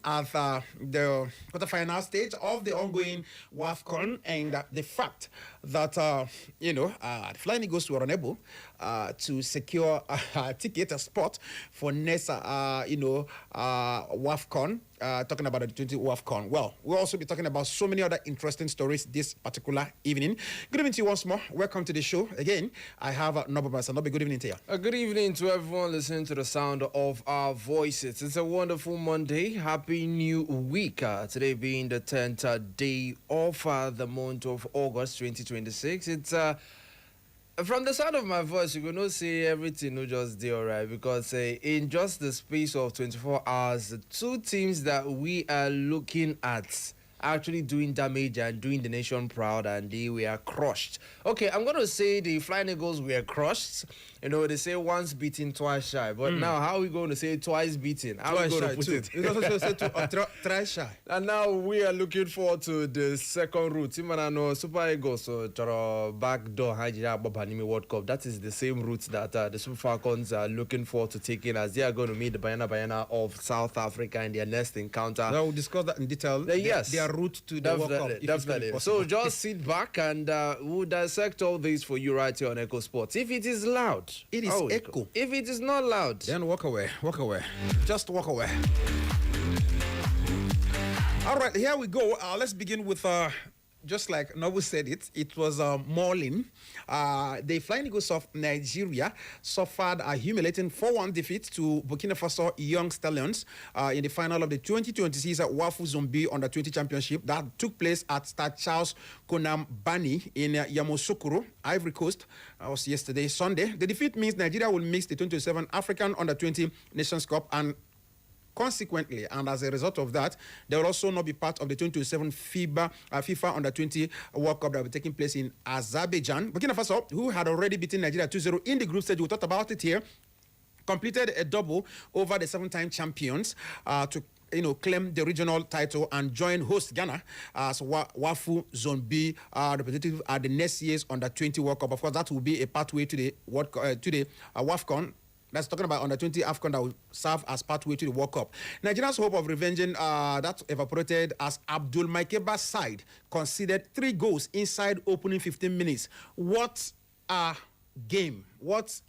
at the quarterfinal stage of the ongoing WAFCON, and the fact that the Flying Eagles were unable to secure a ticket, a spot for next WAFCON. Talking about the 20 WAFCON. Well, we'll also be talking about so many other interesting stories this particular evening. Good evening to you once more. Welcome to the show. Again, I have Nobu Basa. Nobu, good evening to you. Good evening to everyone listening to the sound of our voices. It's a wonderful Monday. Happy New Week. Today being the 10th day of the month of August 2026. It's from the sound of my voice, you can not say everything will just do alright, because in just the space of 24 hours, the two teams that we are looking at actually doing damage and doing the nation proud, and they were crushed. Okay, I'm going to say the Flying Eagles were crushed. You know, they say once beaten, twice shy. But now, how are we going to say twice beaten? How are we going to put it? You also say twice shy. And now we are looking forward to the second route. Imana Super Eagles, so backdoor Hajira Bobanimi World Cup. That is the same route that the Super Falcons are looking forward to taking, as they are going to meet the Bayana of South Africa in their next encounter. Now we'll discuss that in detail. Yes. Their route to the World Cup. Definitely. So just sit back and we'll dissect all this for you right here on Echo Sports. If it is loud, it is echo. If it is not loud, then walk away. Walk away. Just walk away. All right, here we go. Let's begin with just like Nobu said it was mauling. The Flying Eagles of Nigeria suffered a humiliating 4-1 defeat to Burkina Faso Young Stallions in the final of the 2026 WAFU Zombie Under-20 Championship that took place at Stade Charles Konam Bani in Yamoussoukro, Ivory Coast. That was yesterday, Sunday. The defeat means Nigeria will miss the 2027 African Under-20 Nations Cup, and consequently, and as a result of that, they will also not be part of the 2027 FIFA Under-20 World Cup that will be taking place in Azerbaijan. Burkina Faso, who had already beaten Nigeria 2-0 in the group stage, we talked about it here, completed a double over the 7-time champions to claim the regional title and join host Ghana as WAFU Zone B representative at the next year's Under-20 World Cup. Of course, that will be a pathway to the WAFCON. That's talking about Under-20 AFCON that will serve as pathway to the World Cup. Nigeria's hope of revenging that evaporated as Abdul Maikeba's side conceded 3 goals inside opening 15 minutes. What a game! What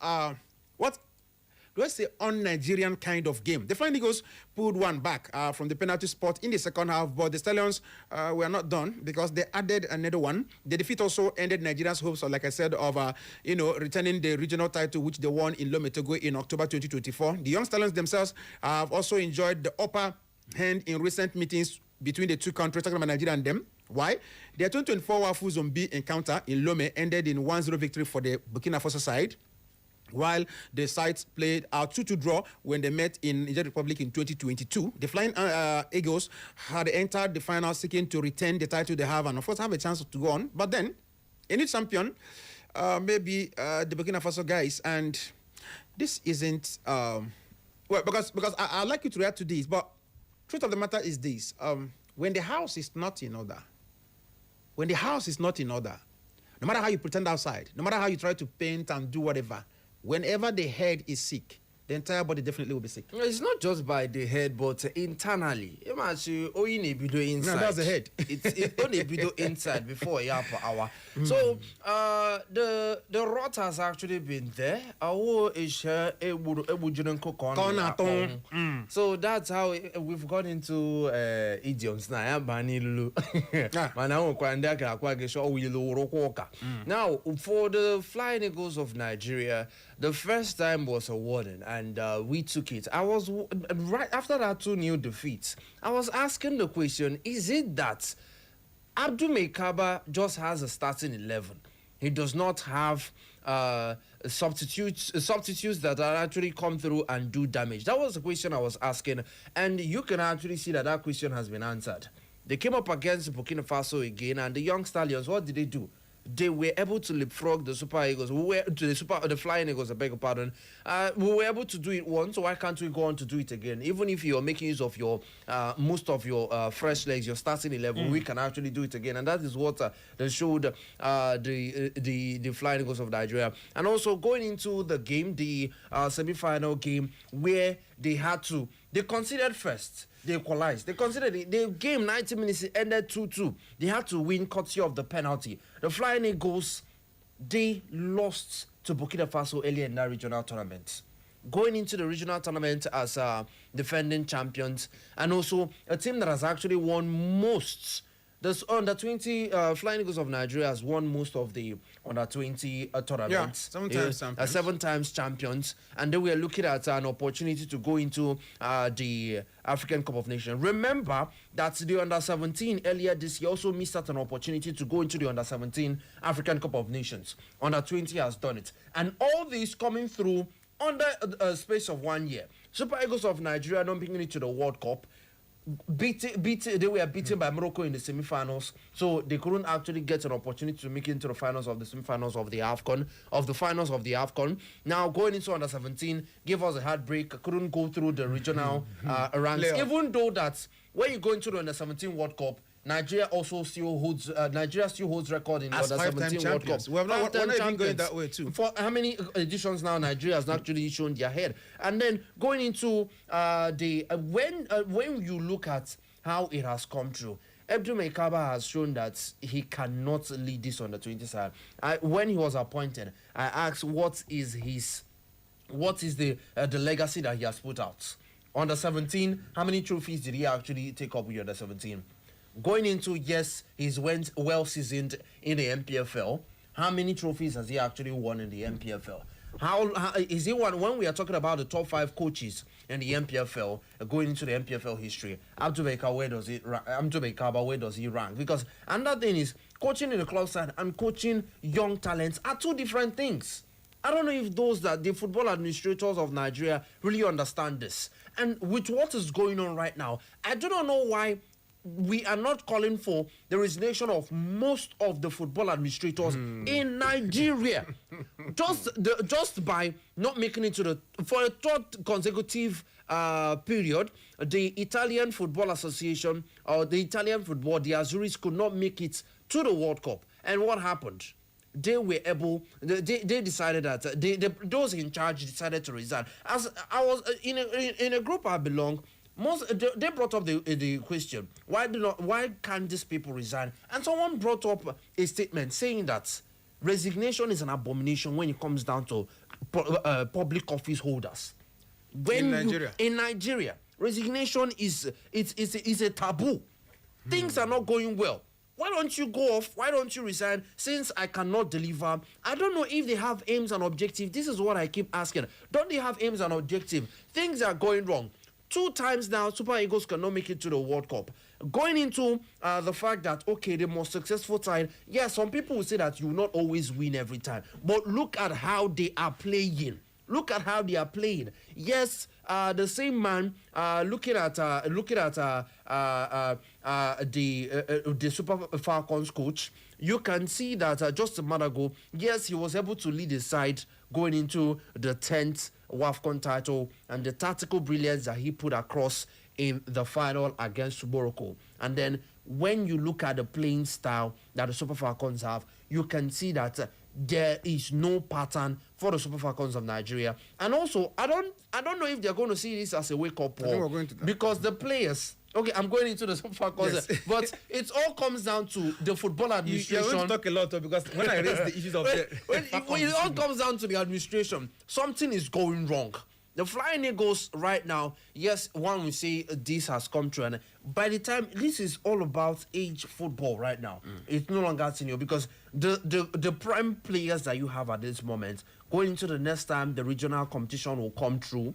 do I say un-Nigerian kind of game? The Flying Eagles pulled one back from the penalty spot in the second half, but the Stallions were not done because they added another one. The defeat also ended Nigeria's hopes, like I said, of returning the regional title, which they won in Lome, Togo in October 2024. The Young Stallions themselves have also enjoyed the upper hand in recent meetings between the two countries, talking about Nigeria and them. Why? Their 2024 WAFU Zombie encounter in Lome ended in 1-0 victory for the Burkina Faso side, while the sides played a 2-2 draw when they met in Niger Republic in 2022. The Flying Eagles had entered the final seeking to retain the title they have and, of course, have a chance to go on. But then, a new champion, maybe the Burkina Faso guys, and this isn't... because I'd like you to react to this, but truth of the matter is this. When the house is not in order, no matter how you pretend outside, no matter how you try to paint and do whatever, whenever the head is sick, the entire body definitely will be sick. It's not just by the head, but internally. Inside. No, that's the head. It's only video inside before a per hour. So the rot has actually been there. So that's how we've got into idioms now. Now, for the Flying Eagles of Nigeria, the first time was a warning, and we took it. I was right after that 2-0 defeat. I was asking the question: is it that Abdul Maikaba just has a starting 11? He does not have substitutes that are actually come through and do damage. That was the question I was asking, and you can actually see that question has been answered. They came up against Burkina Faso again, and the Young Stallions, what did they do? They were able to leapfrog the Super Eagles, the Flying Eagles, I beg your pardon. We were able to do it once, so why can't we go on to do it again? Even if you're making use of your most of your fresh legs, your starting 11, we can actually do it again, and that is what they showed the Flying Eagles of Nigeria. And also going into the game, the semi-final game, where they conceded first. they equalized. They considered it. The game 90 minutes it ended 2-2. They had to win courtesy of the penalty. The Flying Eagles, they lost to Burkina Faso earlier in that regional tournament. Going into the regional tournament as defending champions, and also a team that has actually won most. The under-20 Flying Eagles of Nigeria has won most of the under-20 tournaments. Yeah, 7 times champions. 7 times champions. And then we are looking at an opportunity to go into the African Cup of Nations. Remember that the under-17 earlier this year also missed out an opportunity to go into the under-17 African Cup of Nations. Under-20 has done it. And all this coming through under a space of 1 year. Super Eagles of Nigeria not making it to the World Cup. They were beaten by Morocco in the semi-finals, so they couldn't actually get an opportunity to make it into the finals of the semi-finals of the AFCON, of the finals of the AFCON. Now going into under-17 gave us a heartbreak, couldn't go through the regional ranks. Even though that when you go into the under-17 World Cup, Nigeria still holds record in the under-17 World Cup. We're not even going that way too. For how many editions now Nigeria has actually shown their head? And then going into when you look at how it has come through, Abdul Mekaba has shown that he cannot lead this under-20 side. When he was appointed, I asked what is the legacy that he has put out. Under-17, how many trophies did he actually take up with under-17? Going into, yes, he's went well seasoned in the MPFL. How many trophies has he actually won in the MPFL? How is he one? When we are talking about the top 5 coaches in the MPFL, going into the MPFL history, Abdul Bekaba, where does he rank? Because another thing is, coaching in the club side and coaching young talents are 2 different things. I don't know if the football administrators of Nigeria really understand this. And with what is going on right now, I do not know why we are not calling for the resignation of most of the football administrators in Nigeria. just by not making it for a 3rd consecutive period, the Italian Football Association or the Italian football, the Azuris, could not make it to the World Cup. And what happened? They were able. They decided that those in charge decided to resign. As I was in a group I belong. They brought up the question, why can't these people resign? And someone brought up a statement saying that resignation is an abomination when it comes down to public office holders. In Nigeria, resignation is a taboo. Things are not going well. Why don't you go off? Why don't you resign? Since I cannot deliver, I don't know if they have aims and objectives. This is what I keep asking. Don't they have aims and objectives? Things are going wrong. 2 times now, Super Eagles cannot make it to the World Cup. Going into the fact that, okay, the most successful side, yeah, some people will say that you will not always win every time. But look at how they are playing. Look at how they are playing. Yes, the same man, looking at the Super Falcons coach, you can see that just a month ago, yes, he was able to lead his side going into the 10th WAFCON title and the tactical brilliance that he put across in the final against Morocco. And then when you look at the playing style that the Super Falcons have, you can see that there is no pattern for the Super Falcons of Nigeria. And also, I don't know if they're going to see this as a wake-up call, because the players. Okay, I'm going into the Super Falcons, yes. But it all comes down to the football administration. You're going to talk a lot, because when I raise the issues of when it all comes down to the administration, something is going wrong. The Flying Eagles right now, yes, one will say this has come true, and by the time this is all about age football right now, it's no longer senior, because the prime players that you have at this moment, going into the next time the regional competition will come through,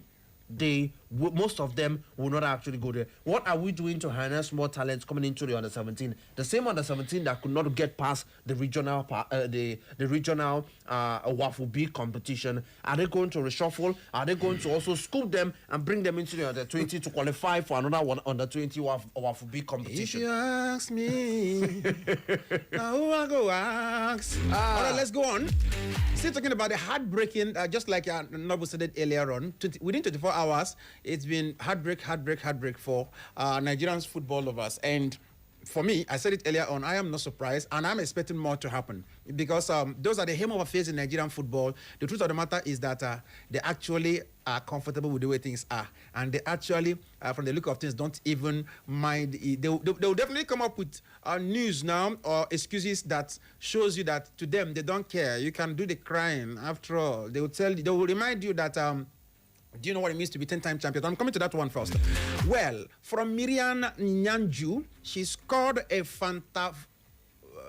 most of them will not actually go there. What are we doing to harness more talents coming into the under-17? The same under-17 that could not get past the regional WAFU B competition. Are they going to reshuffle? Are they going to also scoop them and bring them into the under-20 to qualify for another one under-20 WAFU B competition? If you ask me, now I go ask. All right, let's go on. Still talking about the heartbreaking, just like Nobu said it earlier on, within 24 hours, it's been heartbreak for Nigerian football lovers. And for me, I said it earlier on, I am not surprised, and I'm expecting more to happen because those are the aim of affairs in Nigerian football. The truth of the matter is that they actually are comfortable with the way things are, and they actually, from the look of things, don't even mind. They'll definitely come up with news now or excuses that shows you that to them they don't care. You can do the crying. After all, they will remind you that. Do you know what it means to be 10-time champion? I'm coming to that one first. Well, from Miriam Nyanju, she scored a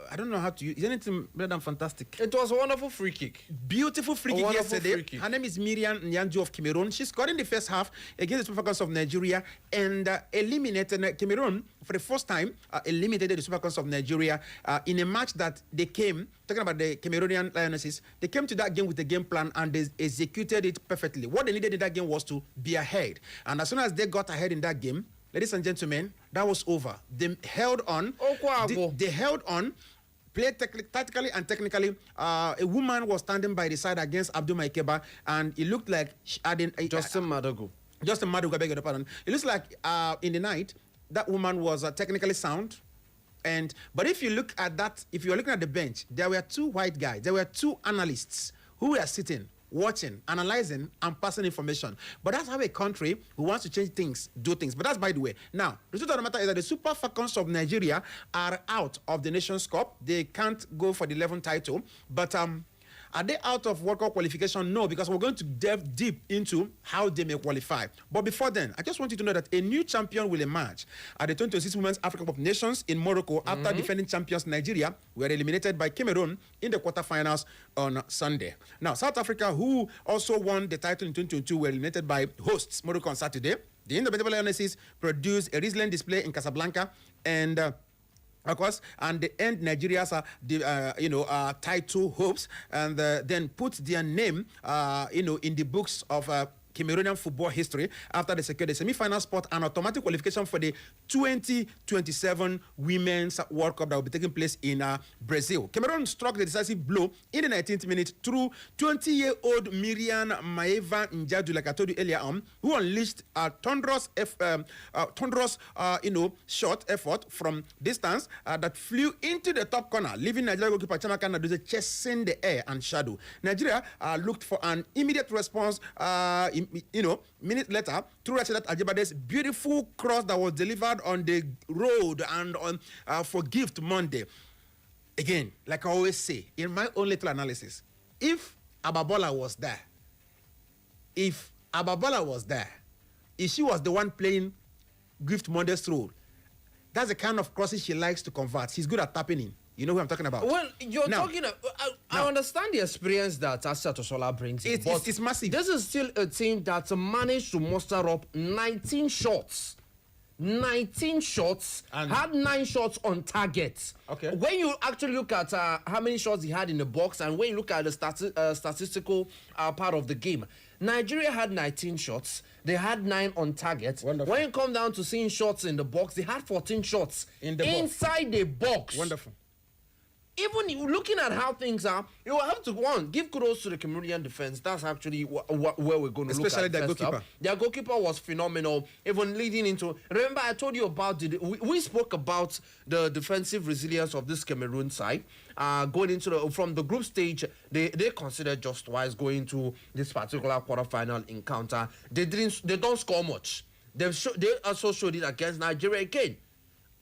I don't know how to use. Is anything better than fantastic? It was a wonderful free kick. Beautiful free kick yesterday. Her name is Miriam Nyanju of Cameroon. She scored in the first half against the Super Falcons of Nigeria and eliminated Cameroon for the first time. Eliminated the Super Falcons of Nigeria in a match that they came, talking about the Cameroonian Lionesses, they came to that game with a game plan and they executed it perfectly. What they needed in that game was to be ahead. And as soon as they got ahead in that game, ladies and gentlemen, that was over. They held on. They held on. Played tactically and technically. A woman was standing by the side against Abdul Maikeba, and it looked like she had Justin Madogo. Justin Madogo, I beg your pardon. It looks like in the night that woman was technically sound. But if you look at that, if you are looking at the bench, there were two white guys. There were two analysts who were sitting, watching, analyzing, and passing information. But that's how a country who wants to change things, do things. But that's by the way. Now, the truth of the matter is that the Super Falcons of Nigeria are out of the Nations Cup. They can't go for the 11th title. But are they out of World Cup qualification? No, because we're going to delve deep into how they may qualify. But before then, I just want you to know that a new champion will emerge at the 2026 Women's Africa Cup of Nations in Morocco after defending champions Nigeria were eliminated by Cameroon in the quarterfinals on Sunday. Now, South Africa, who also won the title in 2022, were eliminated by hosts Morocco on Saturday. The Indomitable Lionesses produced a resilient display in Casablanca and of course, and they end Nigeria's title hopes, and then put their name, in the books of Cameroonian football history after they secured the semi-final spot and automatic qualification for the 2027 Women's World Cup that will be taking place in Brazil. Cameroon struck the decisive blow in the 19th minute through 20-year-old Miriam Maeva Njadu, like I told you earlier on, who unleashed a thunderous shot effort from distance that flew into the top corner, leaving Nigeria goalkeeper Chiamaka Nnadozie chasing the air and shadow. Nigeria looked for an immediate response minutes later, through Rasheedat Ajibade's beautiful cross that was delivered on the road and on for Gift Monday. Again, like I always say, in my own little analysis, if Ababola was there, if she was the one playing Gift Monday's role, that's the kind of crosses she likes to convert. She's good at tapping in. You know who I'm talking about? Well, I understand the experience that Asa Toshola brings in, it's massive. This is still a team that managed to muster up 19 shots. 19 shots, and had 9 shots on target. Okay. When you actually look at how many shots he had in the box, and when you look at the statistical part of the game, Nigeria had 19 shots. They had 9 on target. Wonderful. When you come down to seeing shots in the box, they had 14 shots inside the box. Wonderful. Even looking at how things are, you will have to give kudos to the Cameroonian defense. That's actually where we're going to look at. Especially their goalkeeper. Their goalkeeper was phenomenal. Even leading into, remember I told you about we spoke about the defensive resilience of this Cameroon side. Going into from the group stage, they considered just twice going to this particular quarterfinal encounter. They don't score much. They also showed it against Nigeria again.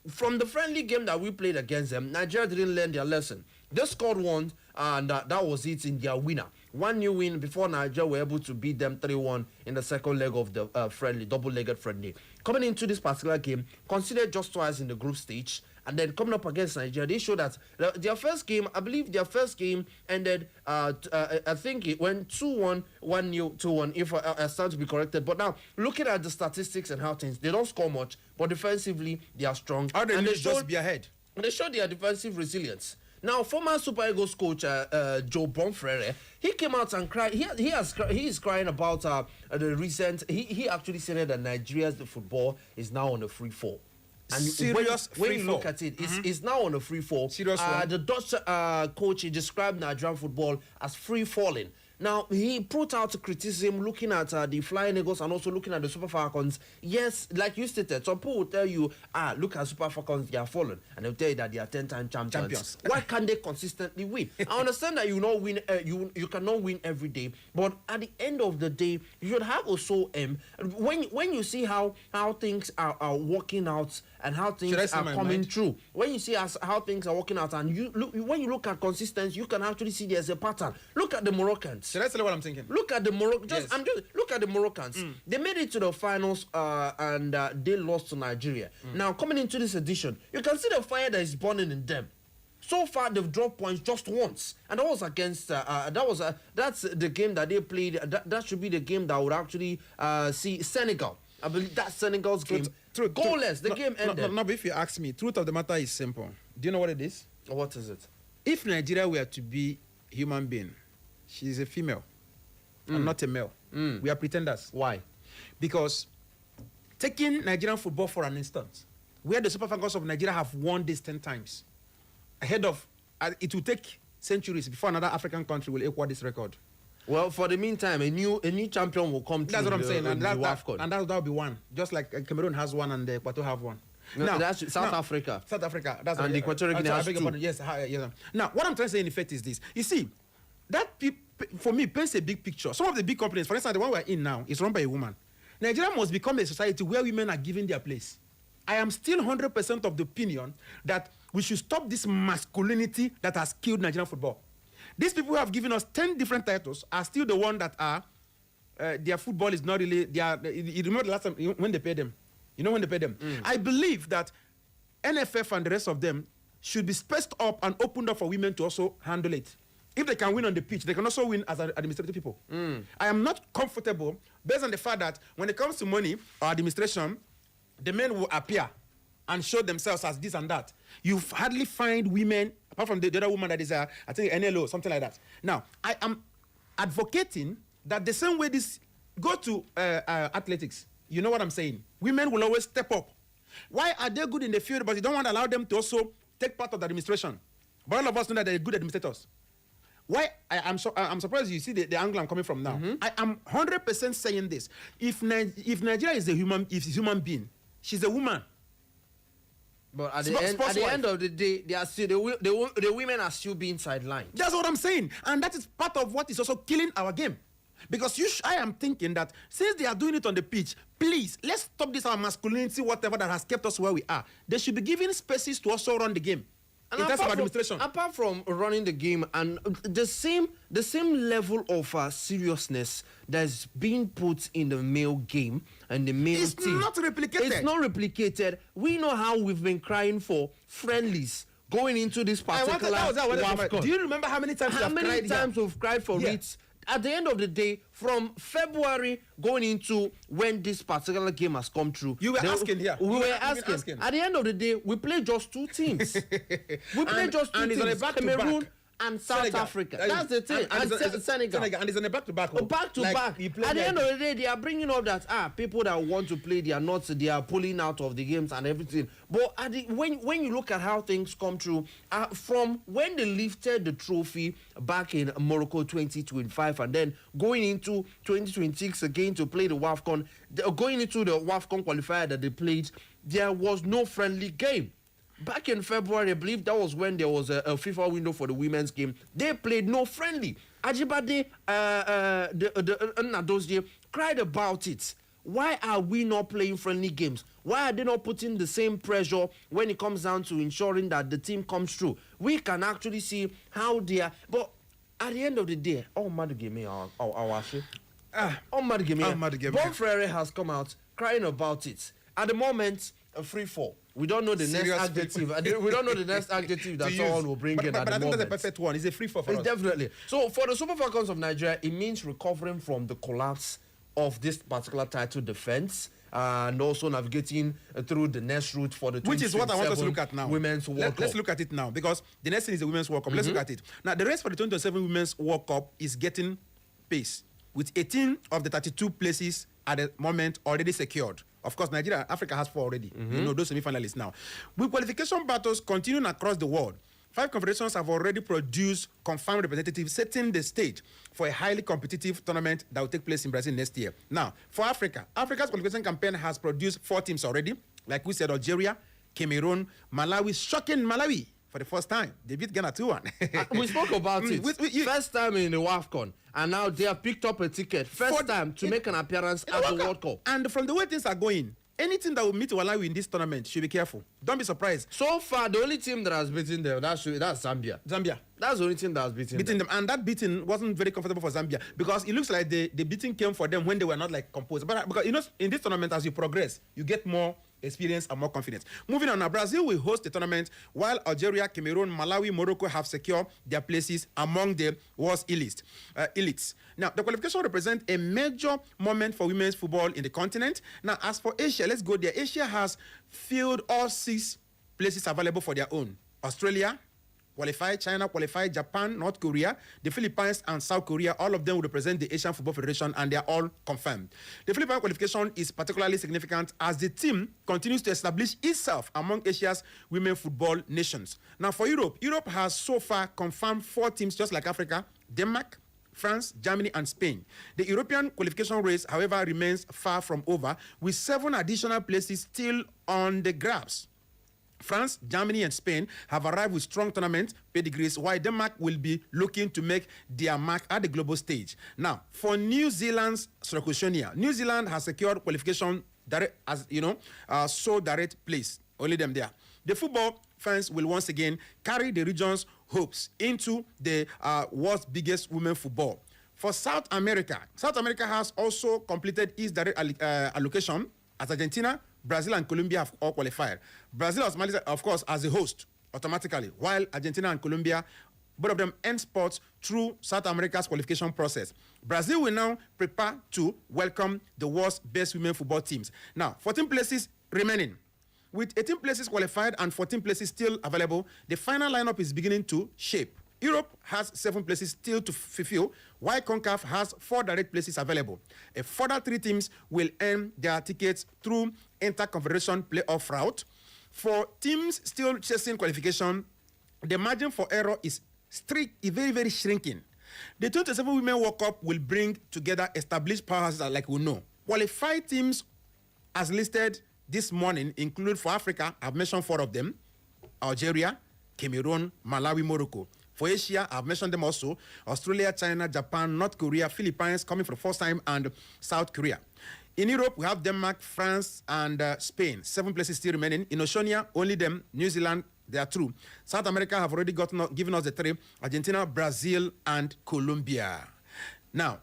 From the friendly game that we played against them, Nigeria didn't learn their lesson. They scored one, and that was it in their winner. 1-0 win before Nigeria were able to beat them 3-1 in the second leg of the double-legged friendly. Coming into this particular game, considered just twice in the group stage, and then coming up against Nigeria, they showed that their first game, I believe their first game ended, I think it went 2-1, 1-0, 2-1, if I stand to be corrected. But now, looking at the statistics and how things, they don't score much, but defensively, they are strong. How they just be ahead? They showed their defensive resilience. Now, former Super Eagles coach Joe Bonfrere, he came out and cried. He is crying about the recent. He actually said that Nigeria's football is now on a free fall. And when you look at it, it's now on a free fall. Serious one. The Dutch coach, he described Nigerian football as free falling. Now, he put out criticism looking at the Flying Eagles and also looking at the Super Falcons. Yes, like you stated, some people will tell you, look at Super Falcons, they are fallen. And they'll tell you that they are 10-time champions. Why can't they consistently win? I understand that you not win, you cannot win every day, but at the end of the day, you should have a soul aim. When you see how things are working out and how things are coming through, when you see how things are working out, and when you look at consistency, you can actually see there's a pattern. Look at the Moroccans. Should I tell you what I'm thinking? Look at the Moroccans. Look at the Moroccans. They made it to the finals and they lost to Nigeria. Now coming into this edition, you can see the fire that is burning in them. So far, they've dropped points just once, and that was against. That's the game that they played. That should be the game that would actually see Senegal. I believe that's Senegal's game. Goalless. The game ended. No, but if you ask me, truth of the matter is simple. Do you know what it is? What is it? If Nigeria were to be human being, she's a female and not a male. We are pretenders. Why? Because taking Nigerian football for an instance, where the Super Falcons of Nigeria have won this 10 times, ahead of, it will take centuries before another African country will equal this record. Well, for the meantime, a new champion will come. That's what I'm saying, and WAFCON. that will be one, just like Cameroon has one and Ecuador have one. No, now, that's South Africa. South Africa. That's and Equatorial Guinea has two. Yes, yes. Now, what I'm trying to say in effect is this. You see, that for me paints a big picture. Some of the big companies, for instance, the one we're in now, is run by a woman. Nigeria must become a society where women are given their place. I am still 100% of the opinion that we should stop this masculinity that has killed Nigerian football. These people who have given us 10 different titles are still the one that are, their football is not really, you remember the last time when they paid them? You know when they paid them? I believe that NFF and the rest of them should be spaced up and opened up for women to also handle it. If they can win on the pitch, they can also win as administrative people. I am not comfortable based on the fact that when it comes to money or administration, the men will appear and show themselves as this and that. You hardly find women, apart from the other woman that is, I think, NLO, something like that. Now, I am advocating that the same way this, go to athletics. You know what I'm saying? Women will always step up. Why are they good in the field, but you don't want to allow them to also take part of the administration? But all of us know that they're good administrators. Why? I'm surprised you see the angle I'm coming from now. I am 100% saying this. If Nigeria is a human being, she's a woman. But at the end of the day, they are still the women are still being sidelined. That's what I'm saying, and that is part of what is also killing our game. Because I am thinking that since they are doing it on the pitch, please let's stop this our masculinity, whatever that has kept us where we are. They should be given spaces to also run the game. And in terms of administration. Apart from running the game and the same level of seriousness that's being put in the male game and the male team. It's not replicated. It's not replicated. We know how we've been crying for friendlies going into this particular WAFCON. Do you remember how many times we've cried for it? At the end of the day, from February going into when this particular game has come through, you were asking here. We were asking. At the end of the day, we played just two teams. We played just two teams. Cameroon and South Senegal. Africa. That's the thing. And Senegal. And it's on a back-to-back. Back-to-back. At the end of the day, they are bringing up that people that want to play, they are pulling out of the games and everything. But when you look at how things come through, from when they lifted the trophy back in Morocco 2025 and then going into 2026 again to play the WAFCON, going into the WAFCON qualifier that they played, there was no friendly game. Back in February, I believe that was when there was a FIFA window for the women's game. They played no friendly. Ajibade, Nadozie cried about it. Why are we not playing friendly games? Why are they not putting the same pressure when it comes down to ensuring that the team comes through? We can actually see how they are. But at the end of the day, Bon Frere has come out crying about it. At the moment, a free fall. We don't know the next adjective. We don't know the next adjective that someone will bring in at the moment. But I think that's a perfect one. It's a free fall for us. Definitely. So for the Super Falcons of Nigeria, it means recovering from the collapse of this particular title defense and also navigating through the next route for the 2027 which is what I want us to look at now. Women's World Cup. Let's look at it now because the next thing is the Women's World Cup. Let's look at it. Now, the race for the 2027 Women's World Cup is getting pace with 18 of the 32 places at the moment already secured. Of course, Africa has 4 already. You know, those semi-finalists now. With qualification battles continuing across the world, 5 confederations have already produced confirmed representatives, setting the stage for a highly competitive tournament that will take place in Brazil next year. Now, for Africa, Africa's qualification campaign has produced 4 teams already. Like we said, Algeria, Cameroon, Malawi, shocking Malawi for the first time. They beat Ghana 2-1. We spoke about it. First time in the WAFCON. And now they have picked up a ticket. First time to make an appearance at the World Cup. And from the way things are going, anything that will meet Malawi in this tournament should be careful. Don't be surprised. So far, the only team that has beaten them, that's Zambia. That's the only team that has beaten them. And that beating wasn't very comfortable for Zambia because it looks like the beating came for them when they were not like composed. But because, you know, in this tournament, as you progress, you get more experience and more confidence. Moving on now, Brazil will host the tournament while Algeria, Cameroon, Malawi, Morocco have secured their places among the world's elites. Now, the qualification represents a major moment for women's football in the continent. Now, as for Asia, let's go there. Asia has filled all 6 places available for their own. Australia qualified, China qualified, Japan, North Korea, the Philippines, and South Korea. All of them will represent the Asian Football Federation, and they are all confirmed. The Philippine qualification is particularly significant as the team continues to establish itself among Asia's women football nations. Now, for Europe, Europe has so far confirmed 4 teams, just like Africa: Denmark, France, Germany, and Spain. The European qualification race, however, remains far from over, with 7 additional places still on the grabs. France, Germany, and Spain have arrived with strong tournament pedigrees, while Denmark will be looking to make their mark at the global stage. Now, for New Zealand's Oceania, New Zealand has secured qualification direct, as you know, so direct place. Only them there. The football fans will once again carry the region's hopes into the world's biggest women football. For South America has also completed its direct allocation as Argentina, Brazil, and Colombia have all qualified. Brazil, of course, as a host automatically, while Argentina and Colombia, both of them end spots through South America's qualification process. Brazil will now prepare to welcome the world's best women football teams. Now, 14 places remaining. With 18 places qualified and 14 places still available, the final lineup is beginning to shape. Europe has 7 places still to fulfill, while CONCAF has 4 direct places available. A further 3 teams will earn their tickets through inter-confederation playoff route. For teams still chasing qualification, the margin for error is very, very shrinking. The 27 Women World Cup will bring together established powerhouses like we know. Qualified teams, as listed this morning, include for Africa, I've mentioned 4 of them: Algeria, Cameroon, Malawi, Morocco. For Asia, I've mentioned them also: Australia, China, Japan, North Korea, Philippines coming for the first time, and South Korea. In Europe, we have Denmark, France, and Spain. 7 places still remaining. In Oceania, only them: New Zealand, they are through. South America have already given us the 3: Argentina, Brazil, and Colombia. Now,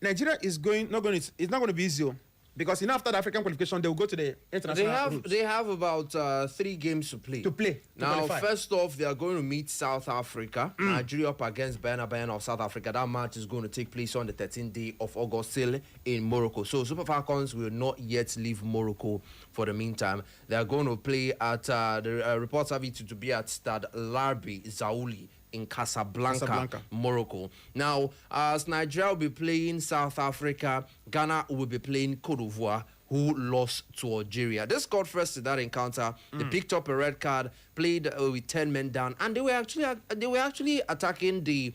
Nigeria is not going to be easy, because after the African qualification, they will go to the international route. They have about 3 games to play. Now, first off, they are going to meet South Africa. Nigeria up against Benin of South Africa. That match is going to take place on the 13th day of August, still in Morocco. So, Super Falcons will not yet leave Morocco for the meantime. They are going to play at, the reports have it to be at Stade Larbi Zaouli in Casablanca, Morocco. Now, as Nigeria will be playing South Africa, Ghana will be playing Cote d'Ivoire, who lost to Algeria. They scored first in that encounter. They picked up a red card, played with 10 men down, and they were actually attacking the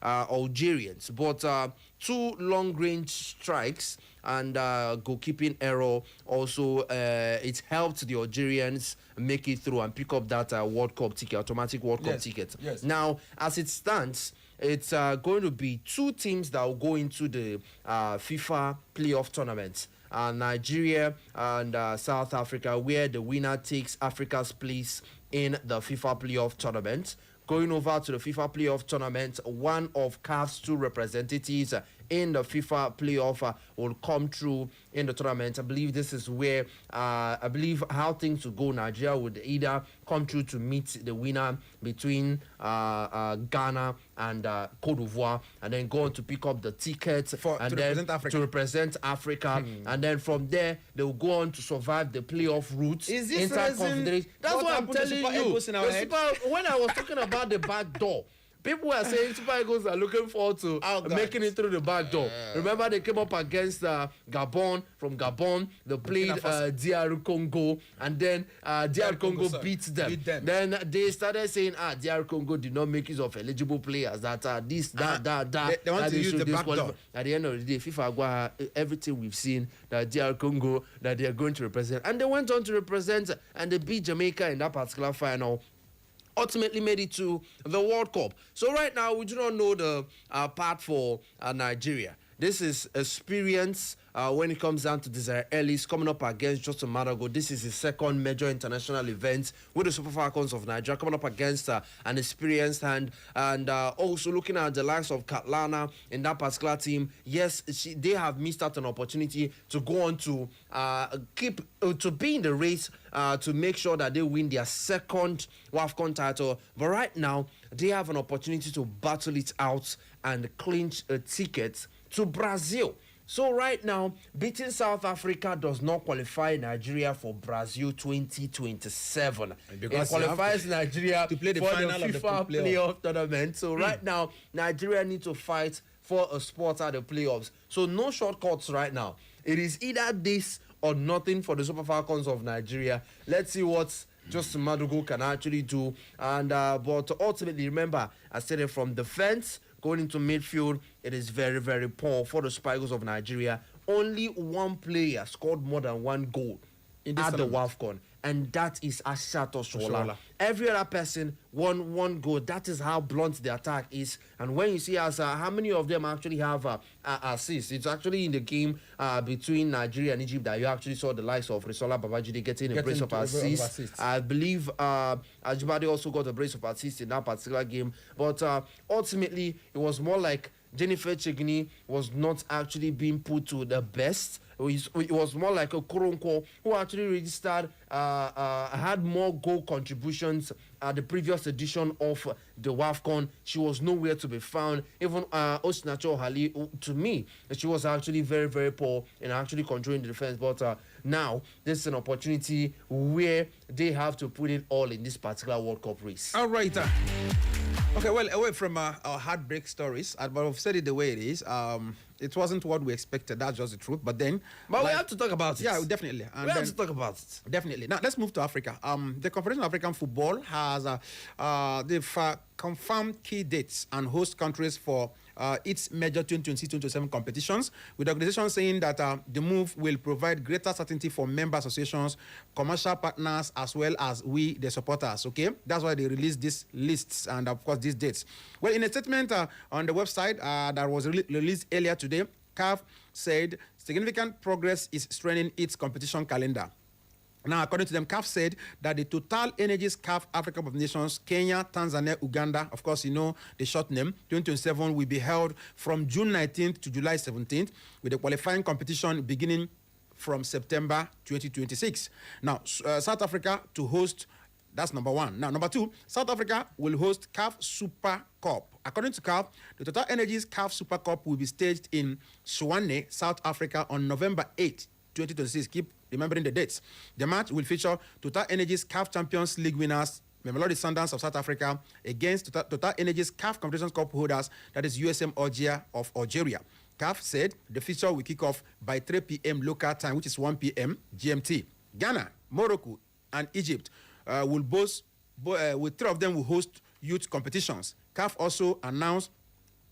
Algerians. But 2 long-range strikes and goalkeeping error also it helped the Algerians make it through and pick up that World Cup ticket, automatic World Cup ticket. Yes. Now, as it stands, it's going to be 2 teams that will go into the FIFA playoff tournament. Nigeria and South Africa, where the winner takes Africa's place in the FIFA playoff tournament. Going over to the FIFA playoff tournament, one of CAF's 2 representatives in the FIFA playoff will come through in the tournament. I believe this is where, I believe how things will go. Nigeria would either come through to meet the winner between Ghana and Cote d'Ivoire, and then go on to pick up the tickets to represent Africa. And then from there, they will go on to survive the playoff route. Is this That's what I'm telling you. When I was talking about the back door, People are saying Super Eagles are looking forward to making it through the back door. Remember, they came up against Gabon. From Gabon, they played DR Congo, and then DR Congo beat them. Then they started saying, DR Congo did not make use of eligible players. That they want to use the back door. At the end of the day, FIFA everything we've seen that DR Congo that they are going to represent, and they went on to represent, and they beat Jamaica in that particular final. Ultimately made it to the World Cup. So right now, we do not know the path for Nigeria. This is experience when it comes down to Desire Ellis coming up against Justin Madago. This is his second major international event with the Super Falcons of Nigeria, coming up against an experienced hand, and also looking at the likes of Katlana in that particular team. Yes, they have missed out an opportunity to go on to to be in the race to make sure that they win their second WAFCON title. But right now, they have an opportunity to battle it out and clinch a ticket to Brazil. So right now, beating South Africa does not qualify Nigeria for Brazil 2027. Because it qualifies Nigeria to play the for final the of the FIFA playoff tournament. So right now, Nigeria need to fight for a spot at the playoffs. So no shortcuts right now. It is either this or nothing for the Super Falcons of Nigeria. Let's see what Justin Madugu can actually do. And but ultimately, remember, I said it, from defense going into midfield, it is very, very poor for the Super Eagles of Nigeria. Only one player scored more than one goal at the WAFCON, and that is Ashato Shola. Every other person won one goal. That is how blunt the attack is. And when you see how many of them actually have assists, it's actually in the game between Nigeria and Egypt that you actually saw the likes of Risola Babajide getting a brace of assists. I believe Ajibade also got a brace of assists in that particular game. But ultimately, it was more like Jennifer Chegini was not actually being put to the best. It was more like a Koronko who actually registered, had more goal contributions at the previous edition of the WAFCON. She was nowhere to be found. Even Osinacho Hali, to me, she was actually very, very poor in actually controlling the defense. But now, this is an opportunity where they have to put it all in this particular World Cup race. All right. Okay, well, away from our heartbreak stories, but I've said it the way it is. It wasn't what we expected. That's just the truth. But then, we have to talk about it. Yeah, definitely. And we have to talk about it. Definitely. Now let's move to Africa. The Confederation of African Football has they've confirmed key dates and host countries for its major 2026-2027 competitions, with the organization saying that the move will provide greater certainty for member associations, commercial partners, as well as we, the supporters. Okay, that's why they released these lists and, of course, these dates. Well, in a statement on the website that was released earlier today, CAF said significant progress is strengthening its competition calendar. Now, according to them, CAF said that the Total Energies CAF Africa Cup of Nations, Kenya, Tanzania, Uganda, of course, you know the short name, 2027 will be held from June 19th to July 17th, with the qualifying competition beginning from September 2026. Now, South Africa to host, that's number one. Now, number two, South Africa will host CAF Super Cup. According to CAF, the Total Energies CAF Super Cup will be staged in Swane, South Africa on November 8th, 2026. Keep remembering the dates. The match will feature Total Energies CAF Champions League winners, Mamelodi Sundowns of South Africa, against Total Energies CAF Competitions Cup holders, that is USM Alger of Algeria. CAF said the feature will kick off by 3 p.m. local time, which is 1 p.m. GMT. Ghana, Morocco, and Egypt will both, with three of them will host youth competitions. CAF also announced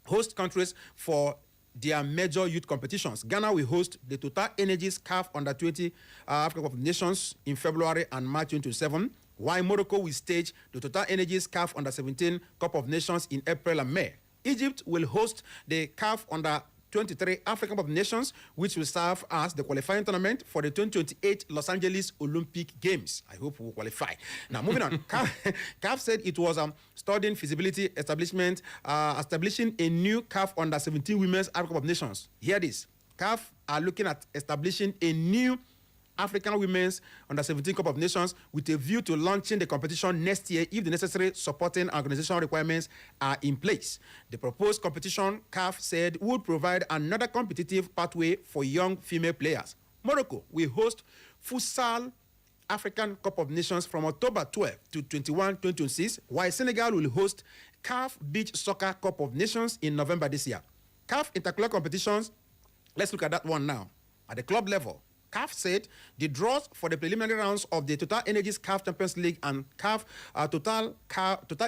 host countries for their major youth competitions. Ghana will host the Total Energies CAF Under-20 Africa Cup of Nations in February and March 2027, while Morocco will stage the Total Energies CAF Under-17 Cup of Nations in April and May. Egypt will host the CAF Under-23 Africa Cup of Nations, which will serve as the qualifying tournament for the 2028 Los Angeles Olympic Games. I hope we'll qualify. Now, moving on. CAF said it was studying feasibility establishing a new CAF Under-17 Women's Africa Cup of Nations. Hear this. CAF are looking at establishing a new African Women's Under-17 Cup of Nations with a view to launching the competition next year if the necessary supporting organizational requirements are in place. The proposed competition, CAF said, would provide another competitive pathway for young female players. Morocco will host futsal African Cup of Nations from October 12 to 21, 2026, while Senegal will host CAF Beach Soccer Cup of Nations in November this year. CAF interclub competitions, let's look at that one now. At the club level, CAF said the draws for the preliminary rounds of the Total Energies CAF Champions League and Total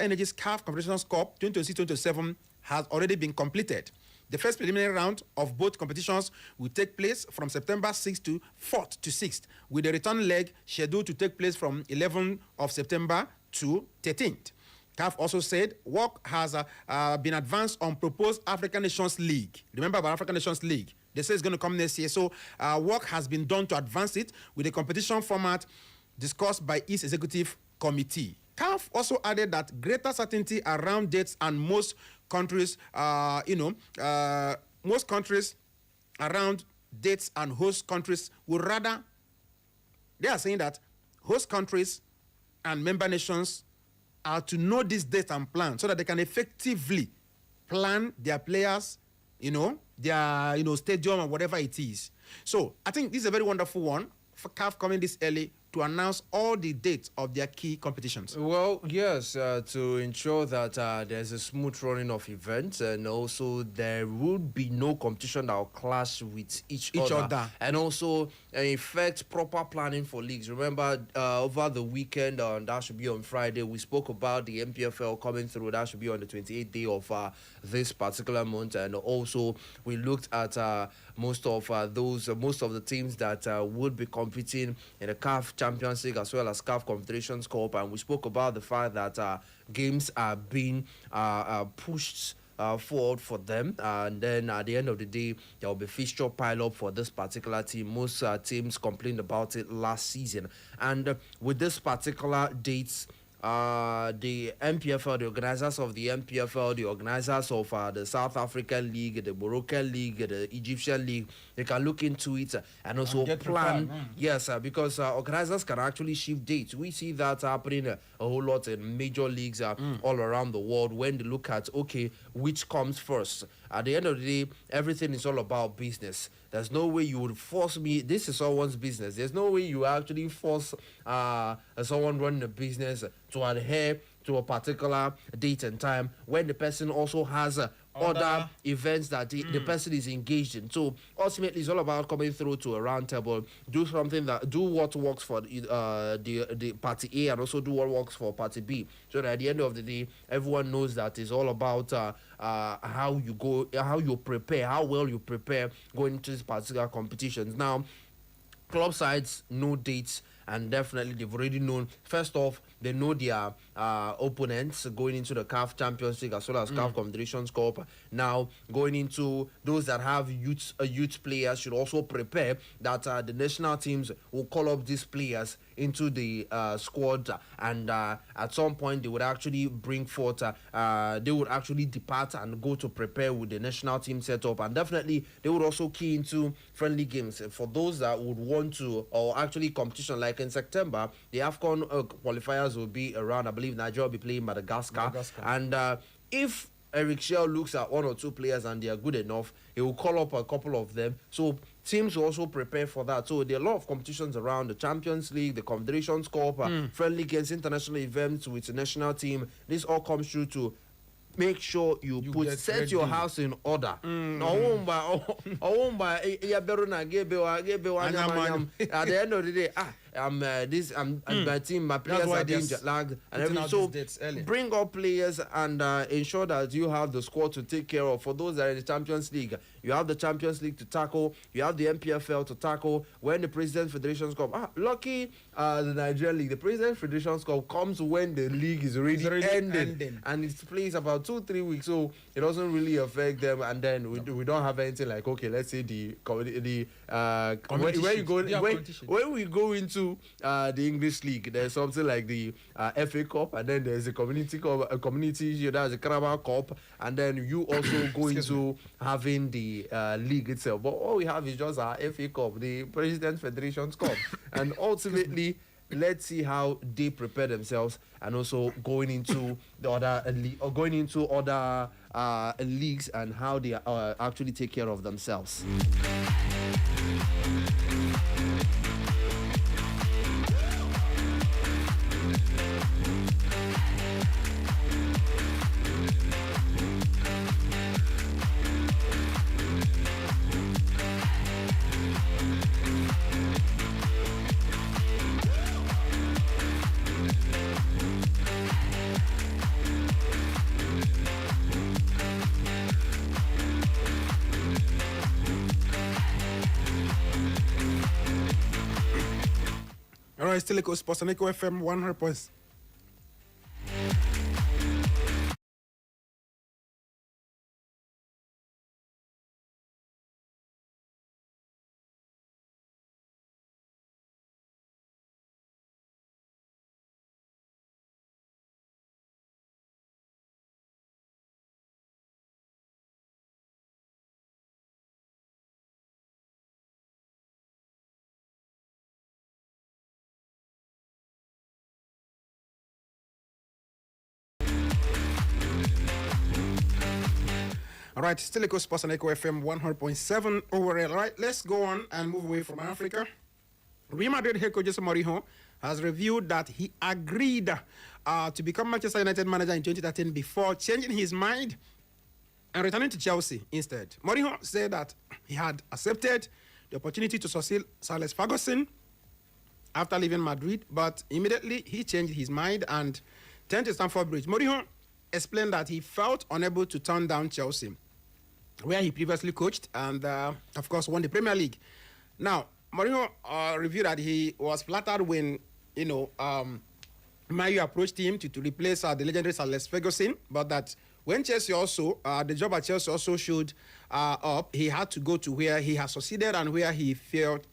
Energies CAF Competitions Cup 2026-2027 has already been completed. The first preliminary round of both competitions will take place from September 6th to 4th to 6th, with the return leg scheduled to take place from 11th of September to 13th. CAF also said work has been advanced on proposed African Nations League. Remember about African Nations League? They say it's going to come next year. So work has been done to advance it with a competition format discussed by its executive committee. CAF also added that greater certainty around dates and most countries, most countries around dates and host countries would rather, they are saying that host countries and member nations are to know this date and plan so that they can effectively plan their players, their, stadium or whatever it is. So I think this is a very wonderful one for CAF coming this early to announce all the dates of their key competitions. Well, yes, to ensure that there's a smooth running of events, and also there would be no competition that will clash with each other. And also, in effect, proper planning for leagues. Remember, over the weekend, that should be on Friday, we spoke about the MPFL coming through. That should be on the 28th day of this particular month. And also, we looked at most of the teams that would be competing in the CAF Champions League as well as CAF Confederations Cup, and we spoke about the fact that games are being pushed forward for them, and then at the end of the day there will be fixture pile up for this particular team. Most teams complained about it last season, and with this particular dates, the MPFL, the organizers of the MPFL, the organizers of the South African League, the Moroccan League, the Egyptian League, they can look into it and also plan. Yes, because organizers can actually shift dates. We see that happening a whole lot in major leagues all around the world when they look at, okay, which comes first. At the end of the day, everything is all about business. There's no way you would force me. This is someone's business. There's no way you actually force someone running a business to adhere to a particular date and time when the person also has other events that the person is engaged in. So ultimately, it's all about coming through to a round table, do what works for the party A, and also do what works for party B. So that at the end of the day, everyone knows that it's all about how you prepare, how well you prepare going into these particular competitions. Now, club sides know dates, and definitely they've already known. First off, they know their opponents going into the CAF Champions League as well as CAF Confederations Cup. Now, going into those that have youth players should also prepare that the national teams will call up these players into the squad, and at some point they would actually bring forth, they would actually depart and go to prepare with the national team setup, and definitely they would also key into friendly games for those that would want to, or actually competition. Like in September, the AFCON qualifiers will be around. I believe Nigeria will be playing Madagascar. And if Eric Shell looks at one or two players and they are good enough, he will call up a couple of them. So teams will also prepare for that. So there are a lot of competitions around the Champions League, the Confederations Cup, friendly games, international events with the national team. This all comes through to make sure you set your house in order. At the end of the day, my team, my players are being jet lagged and everything. So bring up players and ensure that you have the squad to take care of. For those that are in the Champions League, you have the Champions League to tackle, you have the MPFL to tackle. When the President's Federations Cup, lucky the Nigerian League, the President's Federations Cup comes when the league is already ending, and it plays about 2-3 weeks, so it doesn't really affect them. And then we don't have anything like, okay, let's say when we go into the English League, there's something like the FA Cup, and then there's a community that's a Carabao Cup, and then you also go into having the league itself. But all we have is just our FA Cup, the President's Federations Cup, and ultimately, let's see how they prepare themselves, and also going into the other leagues and how they actually take care of themselves. right, still Echo Sports on Echo FM 100 points. All right, still Echo Sports on Echo FM 100.7 overall. All right, let's go on and move away from Africa. Real Madrid head coach Jose Mourinho has revealed that he agreed to become Manchester United manager in 2013 before changing his mind and returning to Chelsea instead. Mourinho said that he had accepted the opportunity to succeed Sir Alex Ferguson after leaving Madrid, but immediately he changed his mind and turned to Stamford Bridge. Mourinho explained that he felt unable to turn down Chelsea, where he previously coached and, of course, won the Premier League. Now, Mourinho revealed that he was flattered when, Man U approached him to replace the legendary Sir Alex Ferguson, but that when Chelsea also, the job at Chelsea also showed up, he had to go to where he has succeeded and where he felt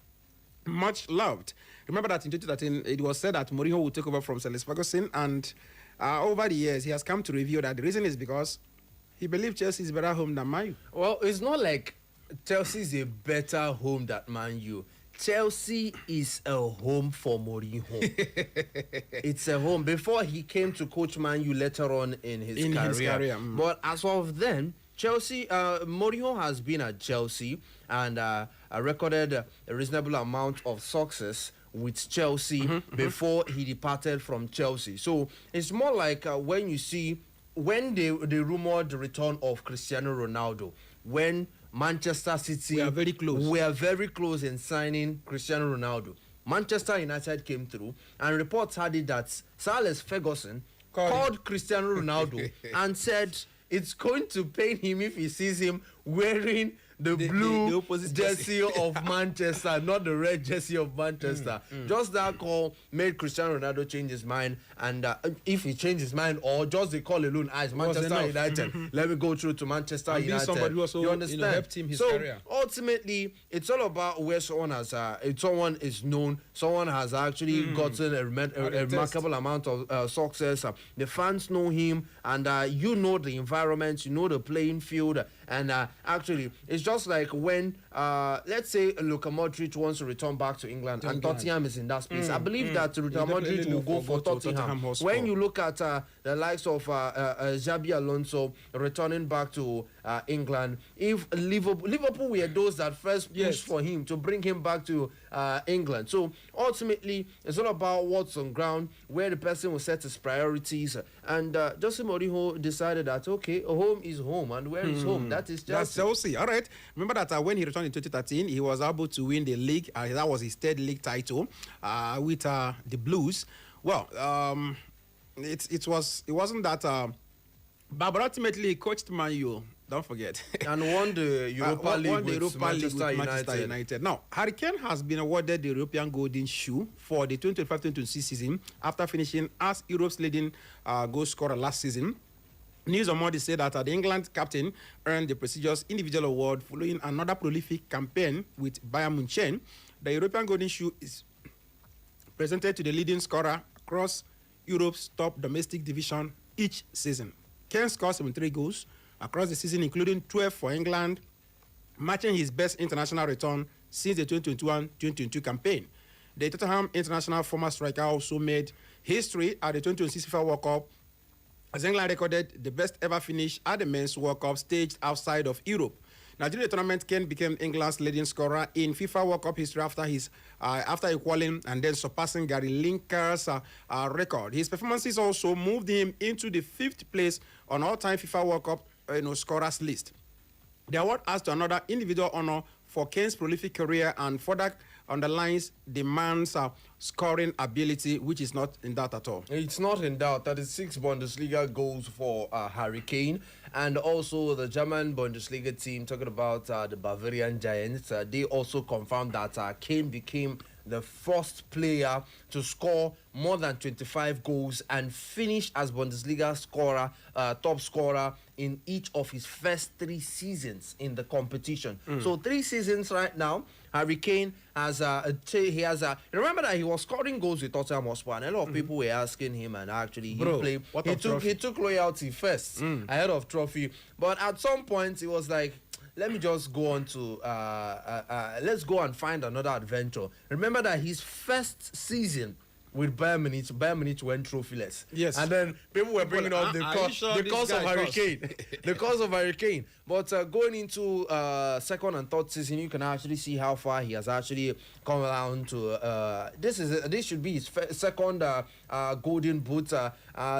much loved. Remember that in 2013, it was said that Mourinho would take over from Sir Alex Ferguson, and over the years, he has come to reveal that the reason is because he believes Chelsea is a better home than Man U. Well, it's not like Chelsea is a better home than Man U. Chelsea is a home for Mourinho. It's a home. Before he came to coach Man U later on in his career. But as of then, Chelsea, Mourinho has been at Chelsea and recorded a reasonable amount of success with Chelsea before he departed from Chelsea. So it's more like when you see, when they rumored the return of Cristiano Ronaldo, when Manchester City were very close in signing Cristiano Ronaldo, Manchester United came through, and reports had it that Sir Alex Ferguson called Cristiano Ronaldo and said it's going to pain him if he sees him wearing the blue jersey of Manchester, not the red jersey of Manchester. Just that call made Cristiano Ronaldo change his mind, and if he changed his mind, or just the call alone, as Manchester United, let me go through to Manchester United. Somebody who also, you understand? helped him his so career. Ultimately, it's all about where someone has, if someone is known, someone has actually gotten a remarkable amount of success. The fans know him, and you know the environment, you know the playing field, and actually, it's just like when, let's say, Luka Modric wants to return back to England, and Tottenham is in that space. I believe that Luka Modric will go for Tottenham. When you look at the likes of Xabi Alonso returning back to England, if Liverpool were those that first pushed for him to bring him back to England. So ultimately, it's all about what's on ground, where the person will set his priorities, and Jose Mourinho decided that, okay, home is home, and where is home? That is Chelsea. That's Chelsea. All right. Remember that when he returned in 2013, he was able to win the league. That was his third league title with the Blues. Well, it wasn't that but ultimately he coached Man U. Don't forget. And won the Europa League with Manchester United. Now, Harry Kane has been awarded the European Golden Shoe for the 2025-2026 season after finishing as Europe's leading goal scorer last season. News on Monday said that the England captain earned the prestigious individual award following another prolific campaign with Bayern Munich. The European Golden Shoe is presented to the leading scorer across Europe's top domestic division each season. Kane scored 73 goals across the season, including 12 for England, matching his best international return since the 2021-2022 campaign. The Tottenham international former striker also made history at the 2026 FIFA World Cup, as England recorded the best ever finish at the Men's World Cup staged outside of Europe. Now, during the tournament, Kane became England's leading scorer in FIFA World Cup history after equaling and then surpassing Gary Lineker's record. His performances also moved him into the 5th place on all-time FIFA World Cup scorers list. The award adds to another individual honor for Kane's prolific career and further underlines the man's scoring ability, which is not in doubt at all. It's not in doubt. 36 Bundesliga goals for Harry Kane, and also the German Bundesliga team, talking about the Bavarian Giants, they also confirmed that Kane became the first player to score more than 25 goals and finish as Bundesliga scorer, top scorer in each of his first 3 seasons in the competition. So 3 seasons right now. Harry Kane has remember that he was scoring goals with Tottenham Hotspur, and a lot of people were asking him, and actually he took loyalty first ahead of trophy. But at some point he was like, let me just go on to let's go and find another adventure. Remember that his first season with Bayern Munich went trophyless. Yes. And then people were bringing up the cause of Harry Kane. The cause of Harry Kane. But going into second and third season, you can actually see how far he has actually come around to. This should be his second golden boot.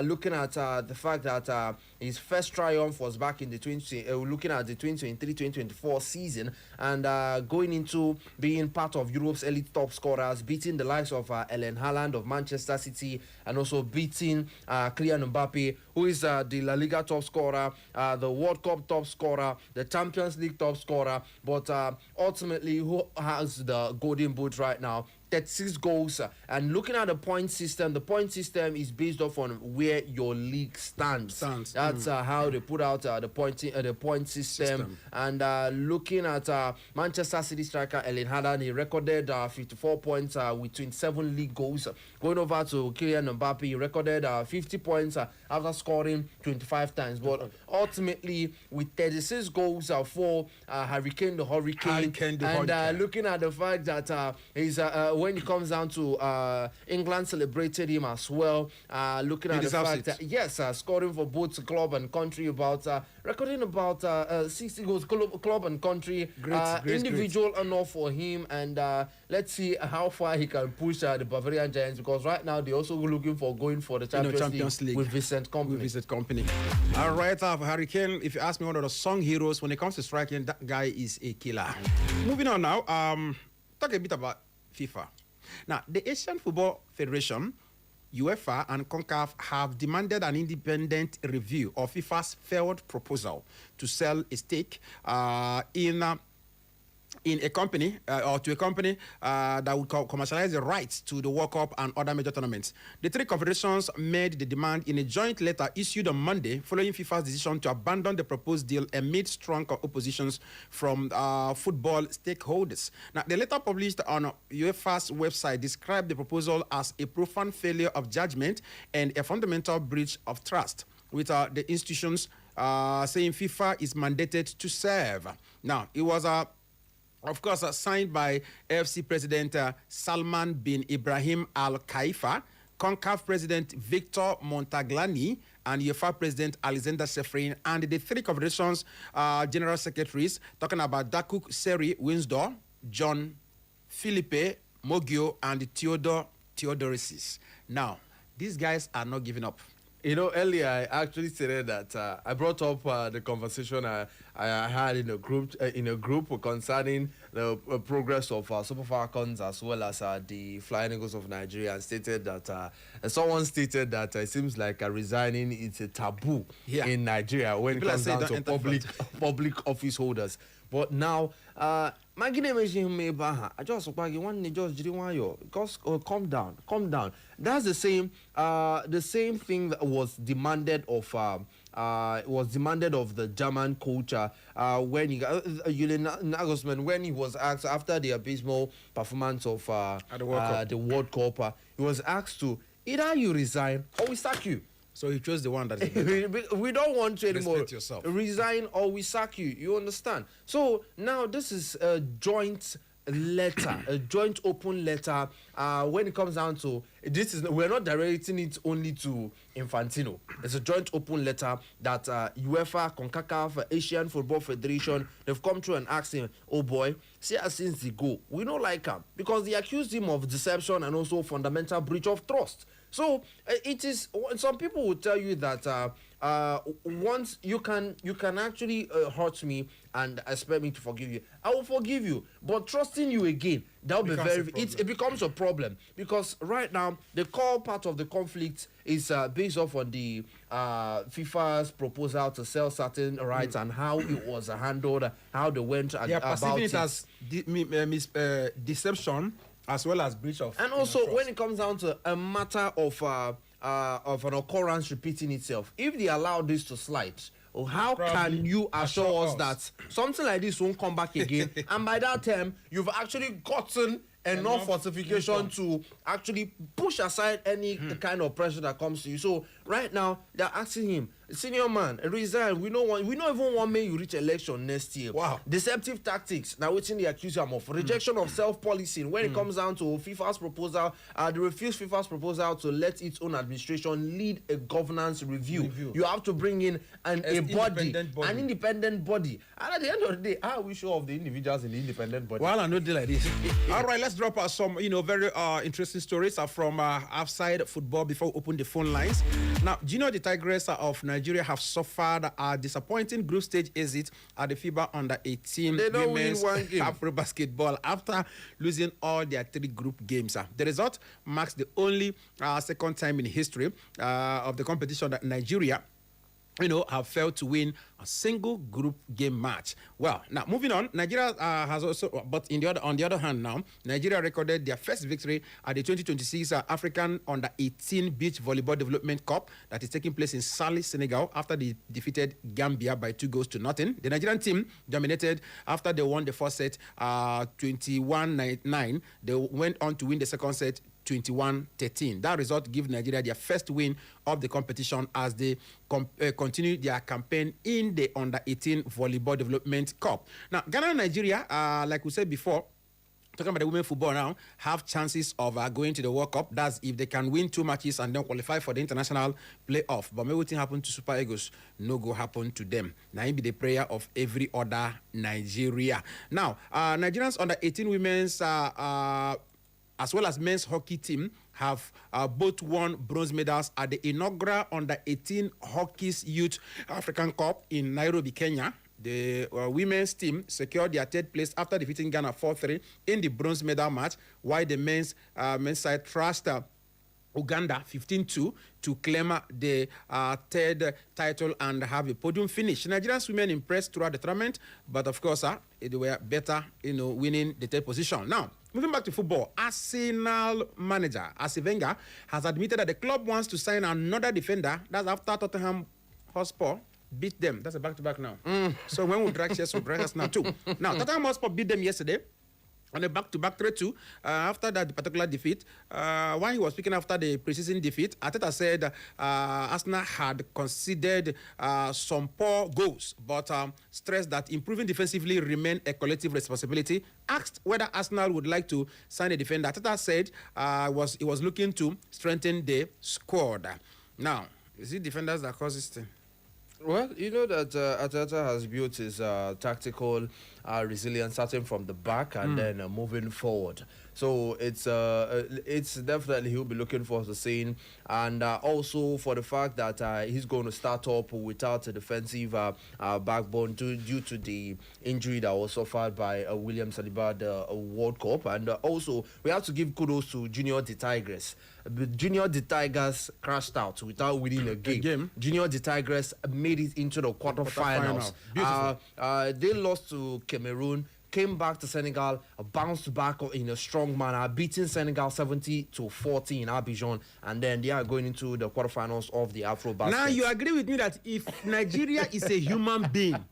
Looking at the fact that his first triumph was back in the 2023-2024 season, and going into being part of Europe's elite top scorers, beating the likes of Erling Haaland of Manchester City, and also beating Kylian Mbappe, who is the La Liga top scorer, the World Cup top scorer, the Champions League top scorer, but ultimately who has the golden boot right now? 36 goals. And looking at the point system is based off on where your league stands. That's how they put out the point system. And looking at Manchester City striker Erling Haaland, he recorded 54 points with 27 league goals. Going over to Kylian Mbappe, he recorded 50 points after scoring 25 times. But ultimately, with 36 goals for Harry Kane the Hurricane, and looking at the fact that he's when it comes down to England celebrated him as well. Looking at the fact that, yes, scoring for both club and country, recording about 60 goals, club and country. Individual enough for him, and let's see how far he can push the Bavarian Giants, because right now they're also looking for going for the Champions League with Vincent Kompany. All right, Harry Kane, if you ask me, one of the song heroes when it comes to striking, that guy is a killer. Moving on now, talk a bit about FIFA. Now, the Asian Football Federation, UEFA, and CONCAF have demanded an independent review of FIFA's failed proposal to sell a stake in a company or to a company that would commercialize the rights to the World Cup and other major tournaments. The 3 confederations made the demand in a joint letter issued on Monday following FIFA's decision to abandon the proposed deal amid strong oppositions from football stakeholders. Now, the letter published on UEFA's website described the proposal as a profound failure of judgment and a fundamental breach of trust, with the institutions saying FIFA is mandated to serve. Now, it was of course, signed by AFC President Salman bin Ibrahim Al Khalifa, CONCAF President Victor Montaglani, and UEFA President Alexander Sefrin, and the 3 confederations general secretaries, talking about Dakuk Seri Winsdor, John Philippe Mogio, and Theodore Theodorisis. Now, these guys are not giving up. You know, earlier I actually said that I brought up the conversation I had in a group concerning the progress of Super Falcons as well as the Flying Eagles of Nigeria, and stated that someone stated that it seems like resigning is a taboo in Nigeria when it comes down to public office holders. But now, I just calm down. That's the same thing that was demanded of the German coach when he Julian Nagelsmann, when he was asked after the abysmal performance of the World Cup, he was asked to either you resign or we sack you. So he chose the one that is we don't want you anymore. Respect yourself. Resign or we sack you. You understand? So now this is a joint letter, a joint open letter. When it comes down to this, we're not directing it only to Infantino. It's a joint open letter that UEFA, CONCACAF, Asian Football Federation, they've come through and asked him, oh boy, see us since the go. We don't like him because they accused him of deception and also fundamental breach of trust. So it is. Some people will tell you that once you can actually hurt me and expect me to forgive you. I will forgive you, but trusting you again, that will be very. It becomes a problem because right now the core part of the conflict is based off on the FIFA's proposal to sell certain rights and how it was handled, how they went about it as deception as well as breach of. And also, when it comes down to a matter of an occurrence repeating itself, if they allow this to slide, how can you assure us that something like this won't come back again? And by that time, you've actually gotten enough fortification to actually push aside any kind of pressure that comes to you. So right now, they're asking him, senior man, resign. We don't even want me you reach election next year. Wow. Deceptive tactics. Now what's in the accuse him of rejection of self-policing. When it comes down to FIFA's proposal, they refuse FIFA's proposal to let its own administration lead a governance review. You have to bring in an independent body. And at the end of the day, how are we sure of the individuals in the independent body? Well, I know they like this. All right, let's drop some, very interesting stories from outside football before we open the phone lines. Now, do you know the Tigress of Nigeria have suffered a disappointing group stage exit at the FIBA Under-18 Women's Afro basketball after losing all their 3 group games. The result marks the only second time in history of the competition that Nigeria have failed to win a single group game match. Well, now moving on, Nigeria has also, but on the other hand now, Nigeria recorded their first victory at the 2026 African Under-18 Beach Volleyball Development Cup that is taking place in Saly, Senegal, after they defeated Gambia by 2-0. The Nigerian team dominated after they won the first set 21-9. They went on to win the second set 21-13. That result gives Nigeria their first win of the competition as they continue their campaign in the Under-18 Volleyball Development Cup. Now, Ghana and Nigeria, like we said before, talking about the women football now, have chances of going to the World Cup. That's if they can win 2 matches and then qualify for the international playoff. But maybe what happened to Super Eagles, no go happen to them. Now, it be the prayer of every other Nigeria. Now, Nigerians Under-18 women's as well as men's hockey team have both won bronze medals at the inaugural Under-18 Hockey's Youth African Cup in Nairobi, Kenya. The women's team secured their 3rd place after defeating Ghana 4-3 in the bronze medal match, while the men's side thrashed Uganda 15-2 to claim the 3rd title and have a podium finish. Nigerians women impressed throughout the tournament, but of course, they were better, winning the 3rd position. Now, moving back to football, Arsenal manager Arsene Wenger has admitted that the club wants to sign another defender. That's after Tottenham Hotspur beat them. That's a back-to-back now. So when we drag chairs, we drag us now too. Now, Tottenham Hotspur beat them yesterday on a back-to-back 3-2 after that particular defeat. While he was speaking after the preseason defeat, Arteta said Arsenal had conceded some poor goals, but stressed that improving defensively remained a collective responsibility. Asked whether Arsenal would like to sign a defender, Arteta said he was looking to strengthen the squad. Now, is it defenders that cause this thing? Well, you know that Arteta has built his tactical resilience starting from the back and then moving forward. So it's definitely he'll be looking for the same, and also for the fact that he's going to start up without a defensive backbone due to the injury that was suffered by William Saliba the World Cup, and also we have to give kudos to Junior the Tigress. Junior the Tigers crashed out without winning a game. Junior the Tigress made it into the quarterfinals. They lost to Cameroon, came back to Senegal, bounced back in a strong manner, beating Senegal 70-40 in Abidjan, and then they are going into the quarterfinals of the Afro basket. Now, you agree with me that if Nigeria is a human being,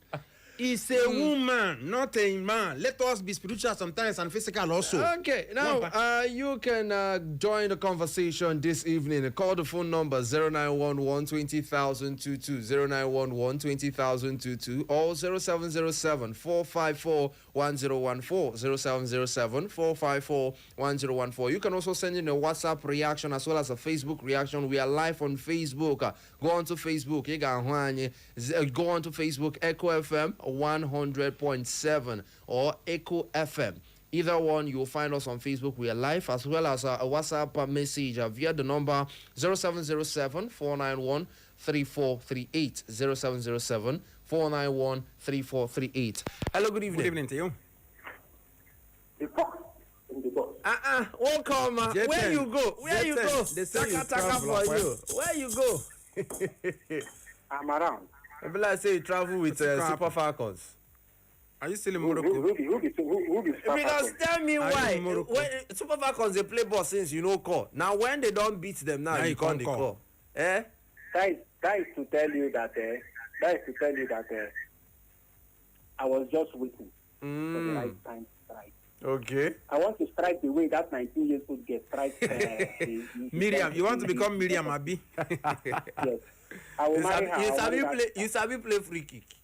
it's a woman, not a man. Let us be spiritual sometimes and physical also. Okay, now you can join the conversation this evening. Call the phone number 0911 20022, 0911 20022, or 0707 454 1014, 0707 454 1014. You can also send in a WhatsApp reaction as well as a Facebook reaction. We are live on Facebook. Go on to Facebook. Go on to Facebook, Echo FM 100.7 or Echo FM. Either one, you'll find us on Facebook. We are live, as well as a WhatsApp message via the number 0707 491 3438, 0707 491 3438. Hello, good evening. Good evening to you. Welcome. Where you go? Where you go? Taka for you. Where you go? I'm around. Maybe I say you travel with Super FALCON'S. Are you still in Morocco? Who be Because tell me Are why. you in Morocco? When Super Falcons they play ball since you know call. Now when they don't beat them now you can't call. Eh? That is to tell you that I was just waiting for the right time to strike. Okay. I want to strike the way that 19 years old get strike. Miriam, you want to become Miriam Abi? Yes. I will marry her. You sabi play free kick.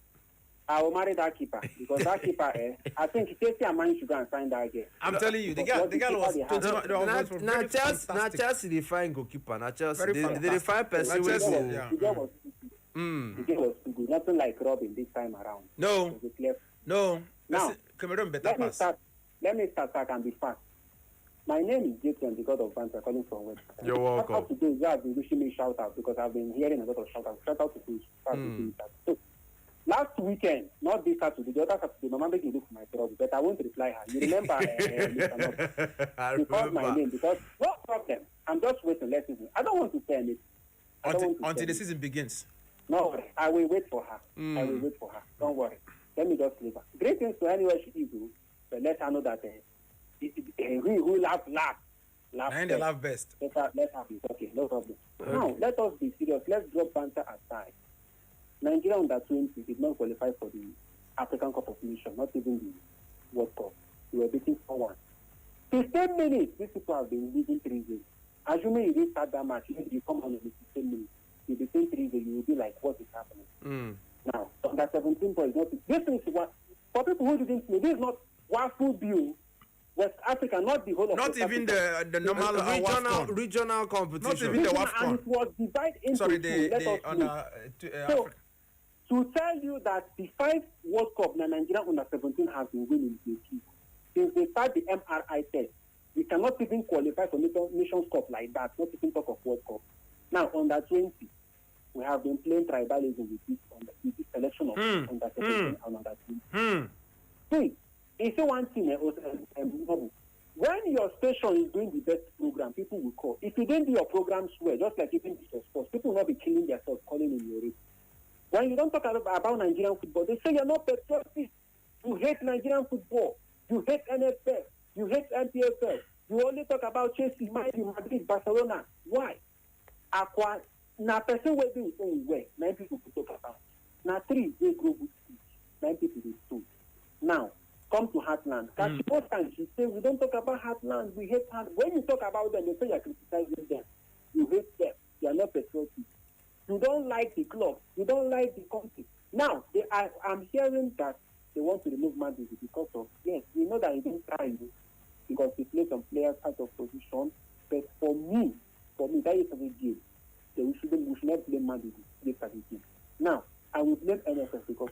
I will marry that keeper because that keeper, I think Chelsea and Man should go and sign that girl. I'm telling you, the girl was 21. Now Chelsea they find goalkeeper. Now Chelsea they find person The with girl was too good. Nothing like Robin this time around. No. Now, Cameroon better pass. Let me start so I can be fast. My name is Jason, the God of Banter, calling from West. You're welcome. Shout out to those who have been wishing me shout out because I've been hearing a lot of shout out. Shout out to those who have been doing that. So, last weekend, not this Saturday, the other Saturday, my mom made me look for my trouble, but I won't reply her. You remember? I you called my remember. name because no problem. I'm just waiting. Let's listen. I don't want to say anything. Until the season begins. No, I will wait for her. I will wait for her. Don't worry. Let me just leave her. Greetings to anywhere she is, but let her know that who laugh. And they laugh best. Let her be okay. No problem. Now, let us be serious. Let's drop banter aside. Nigeria under 20 did not qualify for the African Cup of Nations, not even the World Cup. We were beating 4-1. 15 minutes, these people have been leading 3-0. Assuming you didn't start that match, you come on in the 15 minutes. You'll be saying 3-0, you will be like, what is happening? Now, under 17 points, this is what, for people who didn't know, this is not WAFU Bill, West Africa, not the whole of Not West even Africa. the normal regional competition. Not even the WAFCON. And it was divided into Sorry, two. Let us know. So, to tell you that the 5 World Cup that Nigeria under 17 has been winning the league, since they start the MRI test, we cannot even qualify for Nations Cup like that, not even talk of World Cup. Now, under 20, we have been playing tribalism with this selection of under 17 and under 20. See, if you want to when your station is doing the best program, people will call. If you didn't do your programs well, just like even the sports, people will not be killing themselves calling in your race. When you don't talk about Nigerian football, they say you're not patriotic. You hate Nigerian football. You hate NFL. You hate NPFL. You only talk about Chelsea, Madrid, Barcelona. Why? Now, person will do his own way. 9 people could talk about. Now, 3, they grow with 9 people is 2. Now, come to Heartland. Most times you say, we don't talk about Heartland, we hate Heartland. When you talk about them, they say you're criticizing them. You hate them. You are not patriotic. You don't like the club. You don't like the country. Now, I'm hearing that they want to remove Madrid because of, yes, we know that he didn't try because he played some players out of position. But for me, that is a game. We should not blame Madrid this game. Now, I will blame NFS because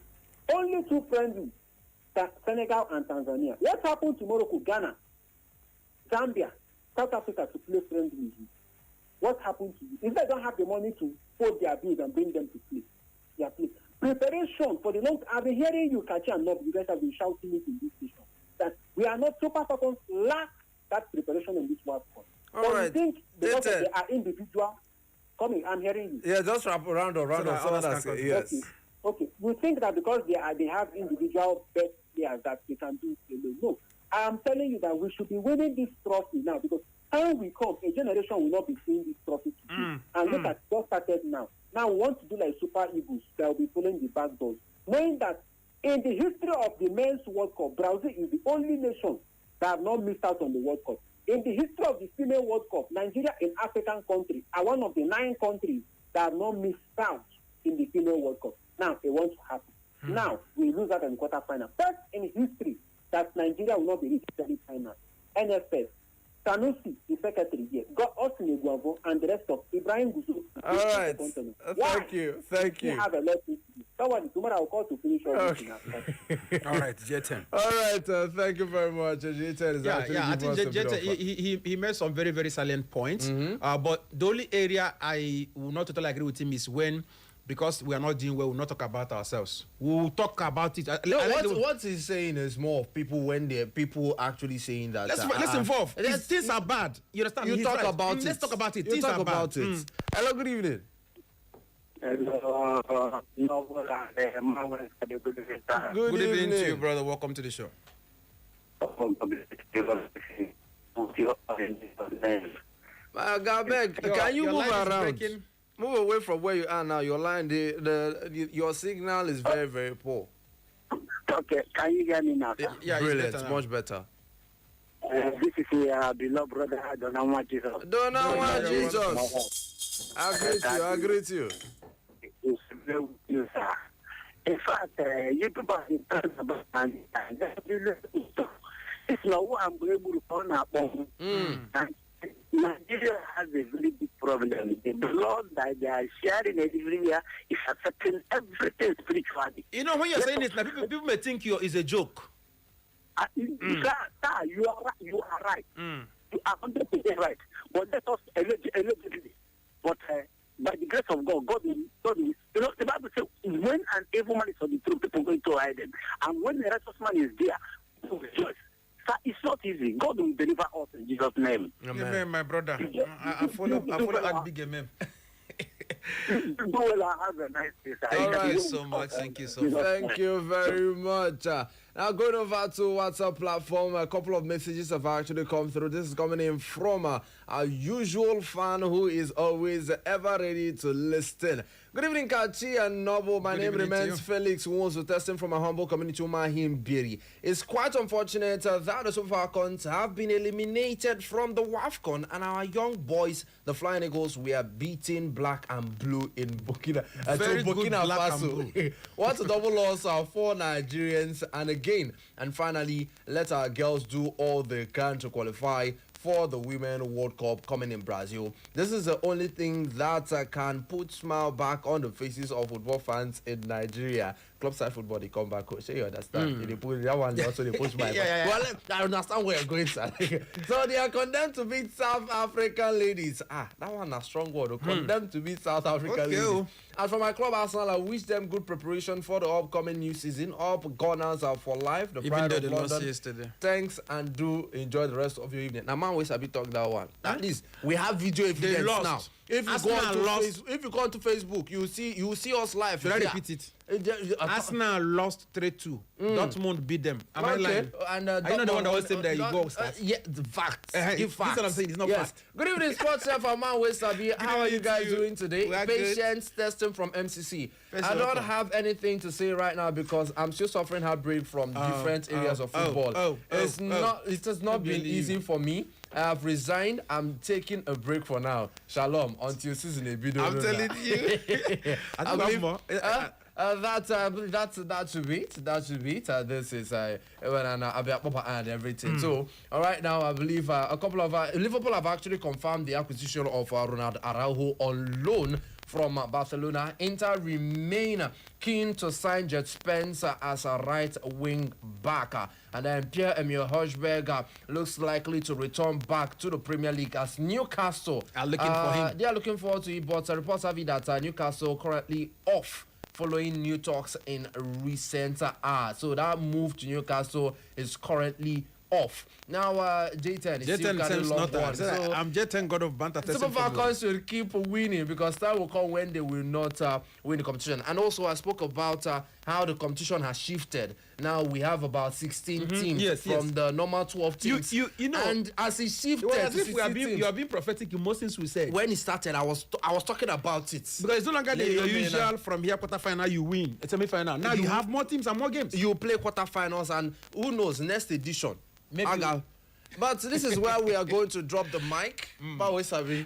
only 2 friendlies, Senegal and Tanzania. What happened to Morocco, Ghana, Zambia, South Africa to play friendlies? What happened to you? If they don't have the money to fold their bills and bring them to play, they are playing. Preparation for the long. I've been hearing you, Kachi and Nob, you guys have been shouting it in this station that we are not Super Falcons lack that preparation in this World Cup. All right. You think because they are individual? Coming, I'm hearing you. Yeah, just wrap around yes. Okay. You think that because they have individual best players that they can do alone? No. I'm telling you that we should be winning this trophy now because time will come, a generation will not be seeing this trophy today. And look at what started now. Now we want to do like Super Eagles that will be following the back doors. Knowing that in the history of the men's World Cup, Brazil is the only nation that have not missed out on the World Cup. In the history of the female World Cup, Nigeria, an African country, are one of the 9 countries that have not missed out in the female World Cup. Now, it wants to happen. Now, we lose that in the quarterfinal. First in history that Nigeria will not be reached any final. NFS, Sanusi, the secretary here, got us in Iguavo and the rest of Ibrahim Gusu. All right. Thank you. We have a lot to do. Someone, tomorrow I'll call to finish all okay. All right, J10. All right, thank you very much. J10 is I think J10, he made some very, very salient points. But the only area I will not totally agree with him is when, because we are not doing well, we'll not talk about ourselves. We'll talk about it. What he's saying is more of people when they're people actually saying that. Let's involve. Things are bad. You understand? You talk about it. Let's talk about it. You talk about it. Hello, good evening. Hello, Noble and Good evening to you, brother. Welcome to the show. Gabeg, can you your move line is around? breaking. Move away from where you are now. Your line, your signal is very, very poor. Okay, can you hear me now, sir? Yeah, it's Brilliant, better now. much better. This is your beloved brother, Donald Jesus. Don't know why Don't Jesus. I greet you. It's very with you, sir. In fact, you people are talking about it's not what I'm able to find out. Nigeria has a very big problem. The blood that they are sharing everywhere is affecting everything spiritually. You know, when you're saying this, now people may think it's a joke. Sir, you are right. You are right. You are 100% right. But let us allegedly. But by the grace of God, God will. You know, the Bible says, when an evil man is on the throne, people going to hide them. And when the righteous man is there, people rejoice. Sir, it's not easy. God will deliver us in Jesus' name. Amen, my brother. I follow that big amen. Well, have a nice day, sir. Thank you so much. Thank you so much. Thank you very much. Now going over to WhatsApp platform, a couple of messages have actually come through. This is coming in from our usual fan who is always ever ready to listen. Good evening, Kachi and Noble. My name remains Felix Wonsu, testing from a humble community, Mahimbiri. It's quite unfortunate that the FALCON'S have been eliminated from the WAFCON, and our young boys, the Flying Eagles, we are beating black and blue in Burkina. Very good Burkina black and Faso. blue. What a double loss for Nigerians, and again, and finally, let our girls do all they can to qualify for the Women World Cup coming in Brazil. This is the only thing that can put smile back on the faces of football fans in Nigeria. Club-side football, they come back. So you understand? They put that one also they push my Yeah. Well, I understand where you're going, sir. So they are condemned to beat South African ladies. That one a strong word. Condemned to beat South African ladies. And for my club Arsenal, I wish them good preparation for the upcoming new season. Up Gunners are for life. The Even pride though of they lost London. yesterday. Thanks, and do enjoy the rest of your evening. Now, man, always a bit talk that one. At least we have video evidence lost. now. If you go onto Facebook, you will see us live. Should I repeat it? Arsenal lost 3-2. Dortmund beat them. Am I lying? And are you not the one that always say that you go start? Yeah, the facts. Give facts. That's what I'm saying. It's not fact. Good evening, sports chef Aman Wesabi. How are you guys doing today? We are Patience testing from MCC. I don't have anything to say right now because I'm still suffering heartbreak from different areas of football. It has not been easy for me. I have resigned. I'm taking a break for now. Shalom until season video. I'm telling you. I believe that should be it. That should be it. This is and everything. So, all right, now I believe a couple of Liverpool have actually confirmed the acquisition of Ronald Araujo on loan from Barcelona. Inter remain keen to sign Jet Spence as a right wing back. And then Pierre-Emile Højbjerg looks likely to return back to the Premier League as Newcastle are looking for him. They are looking forward to it, but reports have it that Newcastle currently off following new talks in recent hours. So that move to Newcastle is currently off. Now, J10 is still carrying long one. So I'm J10 God of Banter. Super Falcons should keep winning because that will come when they will not win the competition. And also, I spoke about how the competition has shifted. Now we have about 16 teams from the normal 12 teams. You know, and as it shifted, as if you are being prophetic in most things we said. When it started, I was talking about it because it's no longer the usual from here quarterfinal you win, semi-final. Now you have more teams and more games. You play quarterfinals, and who knows, next edition. But this is where we are going to drop the mic.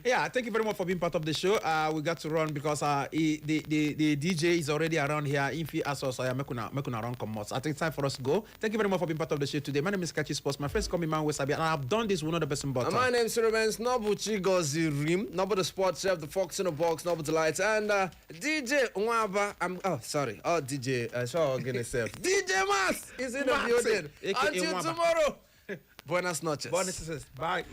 Yeah, thank you very much for being part of the show. We got to run because the DJ is already around here. If he asks us, I'm making around come out. I think it's time for us to go. Thank you very much for being part of the show today. My name is Kachi Sports. My friends call me Man Wesabi, and I've done this with another person. But my name is Remains Nobuchi Gozirim, Nobu the sports chef, the Fox in the Box, Nobu the Lights, and DJ Nwaba. DJ. DJ Mas is in the building. Until tomorrow. Buenas noches. Bye.